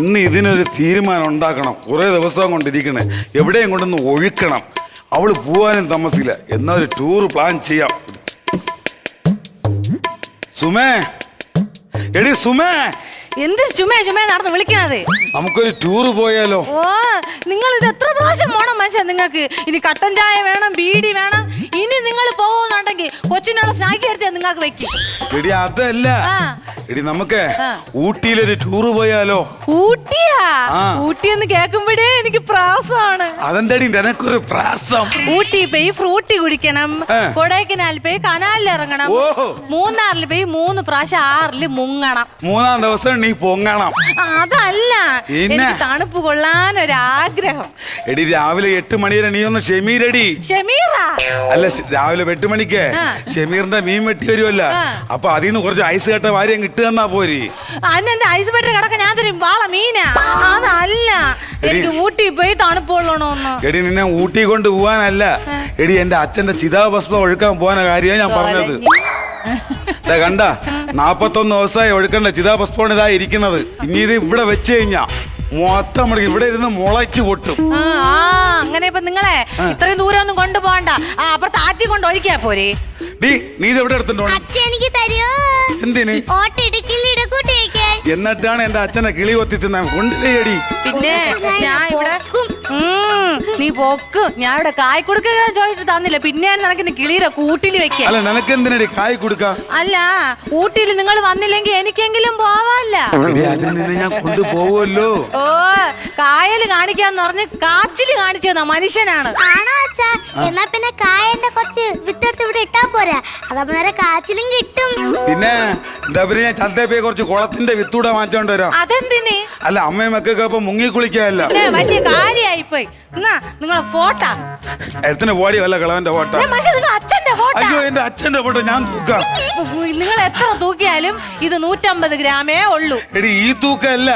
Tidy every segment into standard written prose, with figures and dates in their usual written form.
ഇന്ന് ഇതിനൊരു തീരുമാനം ഉണ്ടാക്കണം. കുറെ ദിവസം കൊണ്ടിരിക്കണേ, എവിടെയും കൊണ്ടൊന്ന് ഒഴുക്കണം. അവള് പോവാനും താമസിക്കില്ല. എന്നാ ഒരു ടൂർ പ്ലാൻ ചെയ്യാം. സുമേ, എടി സുമേ. എന്തൊരു ചുമേ നടന്ന് വിളിക്കണത്? നമുക്കൊരു ടൂറ് പോയാലോ? ഓ, നിങ്ങൾ ഇത് എത്ര പ്രാവശ്യം പോണം മനുഷ്യൻ? നിങ്ങൾക്ക് ഇനി കട്ടൻ ചായ വേണം, ബീഡി വേണം. ഇനി നിങ്ങൾ പോകുന്നുണ്ടെങ്കിൽ കൊച്ചിനുള്ള സ്നാക്ക് എടുത്ത് നിങ്ങൾക്ക് വെക്കും. എടി അതല്ല, എടി നമുക്ക് ഊട്ടിയിലൊരു ടൂറ് പോയാലോ? ഊട്ടിയാ? ഊട്ടി എന്ന് കേൾക്കുമ്പോഴേ എനിക്ക് പ്രാസമാണ്. അതെന്താടി നിനക്കൊരു പ്രാസം? ഊട്ടി പോയി ഫ്രൂട്ടി കുടിക്കണം, കൊടൈക്കനാൽ പോയി കനാലിൽ ഇറങ്ങണം, മൂന്നാറിൽ പോയി 3 പ്രാവശ്യം ആറിൽ മുങ്ങണം. 3-ാം ദിവസം നീ പൊങ്ങണം. അതല്ല, എനിക്ക് തണുപ്പ് കൊള്ളാനൊരാഗ്രഹം. എടി രാവിലെ 8 മണി വരെ നീ ഒന്ന് ഷെമീരടി. ഷെമീറാ? അല്ല, രാവിലെ 8 മണിക്ക് ഷെമീറിന്റെ മീൻ വെട്ടി വരുമല്ല. അപ്പൊ അതിൽ നിന്ന് കുറച്ച് ഐസ് കട്ട വാരി അങ്ങ് ഇട്ട് തന്നാ പോരി. അതിനെന്താ ഐസ് പെട്ടി കിടക്ക? ഞാൻ തരും വാള മീനാ. അതല്ല, എനിക്ക് ഊട്ടി പോയി തണുപ്പ് കൊള്ളണോന്ന്. എടി നിന്നെ ഊട്ടി കൊണ്ട് പോവാനല്ല, എടി എന്റെ അച്ഛന്റെ ചിതാഭസ്മം ഒഴുക്കാൻ പോവാന കാര്യമാണ് ഞാൻ പറഞ്ഞത്. കണ്ട, 41 ദിവസമായി ഒഴുക്കണ്ട ചിതാഭസ്മമാണ് ഇതാ ഇരിക്കുന്നത്. ഇനി ഇത് ഇവിടെ വെച്ച് കഴിഞ്ഞാ മൊത്തം ഇവിടെ ഇരുന്ന് മുളച്ചു പൊട്ടും. അങ്ങനെ ഇപ്പൊ നിങ്ങളെ ഇത്രയും ദൂരം ഒന്നും കൊണ്ടുപോകണ്ട, അപ്പുറത്ത് ആറ്റി കൊണ്ട് ഒഴിക്കാ പോരെ. നീ ഇത് എവിടെ എടുത്തിട്ടോ? എന്തിന്? എന്നിട്ടാണ് എന്റെ അച്ഛനെ കിളി കൊത്തി തിന്നാ കൊണ്ടുപോയി. പിന്നെ ഞാൻ ഇവിടെ നീ പൊക്ക്, ഞാൻ ഇവിടെ കായ് കൊടുക്ക ചോദിച്ചിട്ട് തന്നില്ല. പിന്നെയാണ് നിനക്ക് കിളിയുടെ കൂട്ടിൽ വെക്കാൻ. അല്ല, നിനക്ക് എന്തിനടി കായ് കൊടുക്ക? അല്ല, ഊട്ടിയിൽ നിങ്ങൾ വന്നില്ലെങ്കിൽ എനിക്കെങ്കിലും പോവാല്ല. ഞാൻ കൊണ്ടുപോവല്ലോ. ഓ, കായല് കാണിക്കാന്ന് പറഞ്ഞ് കാച്ചില് കാണിച്ചതാ മനുഷ്യനാണ്. എന്നാ പിന്നെ കായന്റെ കുറച്ച് വിത്തെടുത്ത് ഇവിടെ ഇട്ടാ പോരാ, അതേപോലെ കാച്ചിലും കിട്ടും. പിന്നെ എന്താ പിന്നെ ഞാൻ ചന്തയിൽ പോയി കുറച്ച് കുളത്തിന്റെ വിത്തൂടെ മാറ്റോണ്ട് വരാം. അതെന്തിന്? അല്ല, അമ്മയും മക്കൊക്കെ ഇപ്പൊ മുങ്ങി കുളിക്കാല്ല. വലിയ കാര്യായി പോയി. എന്നാ നിങ്ങളെ ഫോട്ടോ എത്ര പോടി വല്ല കളവന്റെ ഫോട്ടോ? അച്ഛന്റെ ഫോട്ടോ. അയ്യോ, എന്റെ അച്ഛന്റെ ഫോട്ടോ ഞാൻ തൂക്കാം. നിങ്ങൾ എത്ര തൂക്കിയാലും ഇത് 150 ഗ്രാമേ ഉള്ളൂ. എടി ഈ തൂക്കല്ല,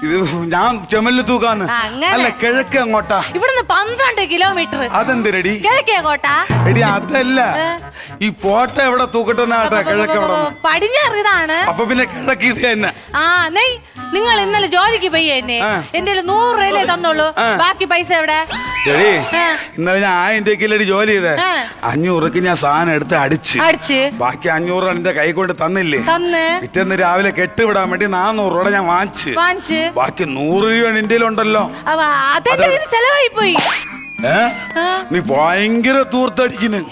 ഇത് ഞാൻ ചുമലിൽ തൂക്കാന്ന്. അല്ല, കിഴക്ക് അങ്ങോട്ടാ. ഇവിടുന്ന് 12 കിലോമീറ്റർ. അതെന്തിനടി? കിഴക്കേ കോട്ടാ. എടി അതല്ല, ഈ ഫോട്ടോ എവിടെ തൂക്കട്ടെന്നാട്ടെ? കിഴക്ക് എവിടെ? പടിഞ്ഞാറ് ഇതാണ്. അപ്പൊ പിന്നെ കിഴക്ക് ഇത് തന്നെ. നിങ്ങൾ ഇന്നലെ ജോലിക്ക് പോയി എന്നെ എന്റെ 100 രൂപയിലേ തന്നോളൂ. ബാക്കി പൈസ എവിടെ? എടി, ഇന്നലെ ഞാൻ 1000 രൂപയ്ക്കല്ലേ ജോലി ചെയ്തേ. 500 ഞാൻ സാധനം എടുത്ത് അടിച്ച് ബാക്കി 500 എന്റെ കൈ കൊണ്ട് തന്നില്ലേ? പിറ്റേന്ന് രാവിലെ കെട്ടുവിടാൻ വേണ്ടി 400 രൂപ ഞാൻ വാങ്ങിച്ച് ബാക്കി 100 രൂപ എന്റെ ഉണ്ടല്ലോ. ചെലവായി പോയി. നീ ഭയങ്കര തൂർത്തടിക്കുന്നു.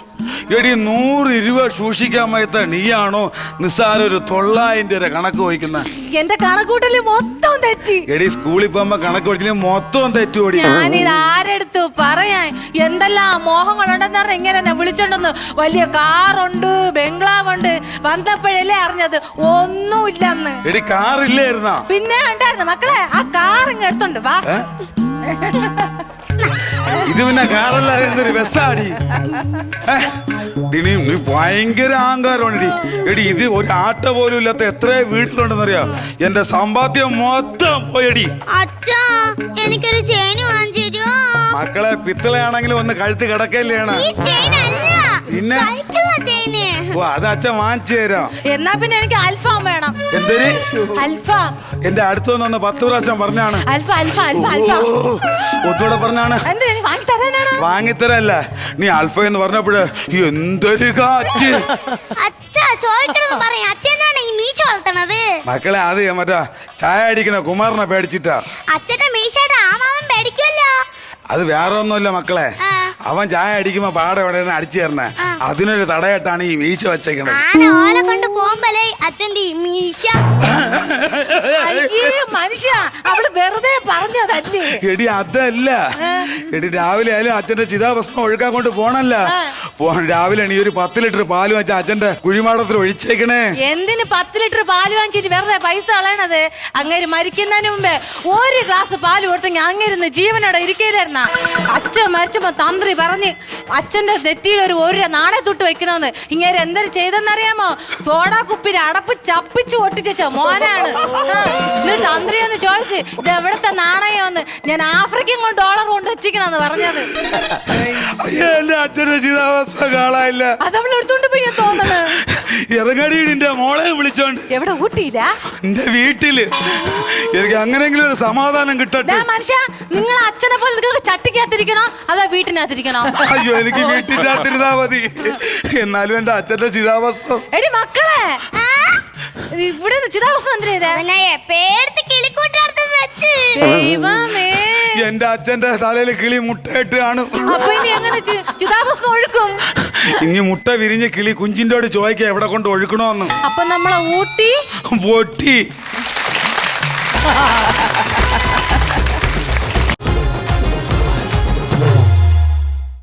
എടി 100 രൂപ സൂക്ഷിക്കാൻ മയത്ത നീയാണോ നിസ്സാര ഒരു 900 രൂപ കണക്ക് വയ്ക്കുന്നത്? എന്റെ കണക്കൂട്ടല് മൊത്തം തെറ്റി. എടി, സ്കൂളിൽ പോകുമ്പോ കണക്ക് പഠിച്ചില്ല മൊത്തം തെറ്റുപടി. ഞാനിത് ആരെടുത്തു പറയാൻ? എന്തെല്ലാം മോഹങ്ങളുണ്ടെന്ന് പറഞ്ഞ ഇങ്ങനെ വിളിച്ചോണ്ടെന്ന്. വലിയ കാറുണ്ട്, ബംഗ്ലാവുണ്ട്. വന്നപ്പോഴല്ലേ അറിഞ്ഞത് ഒന്നുമില്ലെന്ന്. എടി, കാറില്ലായിരുന്നാ? പിന്നെ ഉണ്ടായിരുന്നു മക്കളെ. ആ കാർ ഇങ്ങ് എടുത്തോണ്ട് വാ. ഇത് പിന്നെ കാറല്ലായിരുന്നൊരു ബസ്സാടി. നീ ഭയങ്കര അഹങ്കാരമാണ്. എടി, ഇത് ഒരു ആട്ട പോലും ഇല്ലാത്ത എത്ര വീട്ടിലുണ്ടെന്നറിയാ? എന്റെ സമ്പാദ്യം മൊത്തം പോയടി. അച്ഛാ, എനിക്കൊരു ചെയിൻ വാങ്ങിച്ചു തരുമോ? മക്കളെ, പിത്തളയാണെങ്കിലും ഒന്ന് കഴുത്ത് കിടക്കല്ലാണ്. പിന്നെ അത് അച്ഛൻ വാങ്ങിച്ചു തരാം. എന്നാ പിന്നെ എനിക്ക് അൽഫാം വേണം. എന്തൊരു അൽഫാം? എന്റെ അടുത്തൊന്ന് 10 പ്രാവശ്യം പറഞ്ഞാണ്. ഒന്നുകൂടെ പറഞ്ഞാണ്. വാങ്ങിത്തരല്ല, നീ അൽഫ എന്ന് പറഞ്ഞപ്പോഴേ എന്തൊരു കാറ്റ്. മക്കളെ, അത് മറ്റാ ചായ അടിക്കണ കുമാരനെ പേടിച്ചിട്ടാ. അച്ഛന്റെ മീശയുടെ ആമാവൻ പേടിക്കുമല്ലോ. അത് വേറെ ഒന്നുമില്ല മക്കളെ, അവൻ ചായ അടിക്കുമ്പോ പാടെ എവിടെ അടിച്ചു തരണേ, അതിനൊരു തടയായിട്ടാണ് ഈ മീശ വെച്ചേക്കണത്. എടി അതല്ല, എടി രാവിലെ ആയാലും അച്ഛന്റെ ചിതാഭസ്മം ഒഴുക്കാൻ കൊണ്ട് പോണല്ല. രാവിലെ നീ ഒരു 10 ലിറ്റർ പാല് വാങ്ങിച്ച അച്ഛന്റെ കുഴിമാടത്തിൽ ഒഴിച്ചേക്കണേ. എന്തിന് 10 ലിറ്റർ പാല് വാങ്ങിച്ചിട്ട് വെറുതെ പൈസ കളയണത്? അങ്ങേര് മരിക്കുന്നതിന് മുമ്പേ 1 ഗ്ലാസ് പാല് കൊടുത്തെങ്കിൽ അങ്ങേരുന്ന് ജീവനോടെ ഇരിക്കില്ലായിരുന്ന. അച്ഛൻ മരിച്ചപ്പോ തന്ത്രി പറഞ്ഞ് അച്ഛന്റെ നെറ്റിയിൽ ഒരു നാണയത്തൊട്ട് വെക്കണമെന്ന്. ഇങ്ങനെ എന്തൊരു ചെയ്തെന്നറിയാമോ? സോഡാ കുപ്പിയിൽ അടപ്പ് ചപ്പിച്ച് ഒട്ടിച്ചോ മോനാണ്. എന്നിട്ട് തന്ത്രിയെന്ന് ചോദിച്ച് ഇത് എവിടത്തെ നാണയോന്ന് ഞാൻ ആഫ്രിക്കൻ കൊണ്ട് ഡോളർ കൊണ്ട് വെച്ചിക്കണെന്ന് പറഞ്ഞത്. അയ്യോ എന്റെ അച്ഛന്റെ ചിതാവസ്ഥ കാണാനില്ല. അതവൾ എടുത്തോണ്ട് പോയി ഞാൻ തോന്നണ്. ഇറങ്ങടി നിന്റെ മോളെ വിളിച്ചോണ്ട്. എവിടെ ഊട്ടിയില്ല എന്റെ വീട്ടില് എനിക്ക് അങ്ങനെങ്കിലും ഒരു സമാധാനം കിട്ടട്ടെ. മനുഷ്യ നിങ്ങൾ അച്ഛനെ പോലെ നിങ്ങൾക്ക് ചട്ടിക്കകത്തിരിക്കണോ അതോ വീട്ടിനകത്തിരിക്കണോ? അയ്യോ എനിക്ക് വീട്ടിനകത്തിരുന്നാ മതി. എന്നാലും എന്റെ അച്ഛന്റെ ചിതാവസ്ഥ. എടി മക്കളെ ഇവിടെ ചിതാവസ്ഥ എന്തിനാ? പേടുത്ത് കിളിക്കൂട്ടടുത്ത് വെച്ച് ദൈവമേ എന്റെ അച്ഛന്റെ തലയിൽ കിളി മുട്ടയിട്ട് കാണും. അപ്പൊ ഇനി എങ്ങനെ ചിതാഭസ്മം ഒഴുക്കും? ഇനി മുട്ട വിരിഞ്ഞ് കിളി കുഞ്ചിൻ്റെയോട് ചോദിക്കാം എവിടെ കൊണ്ട് ഒഴുക്കണോന്ന്. അപ്പൊ നമ്മളെ ഊട്ടി പൊട്ടി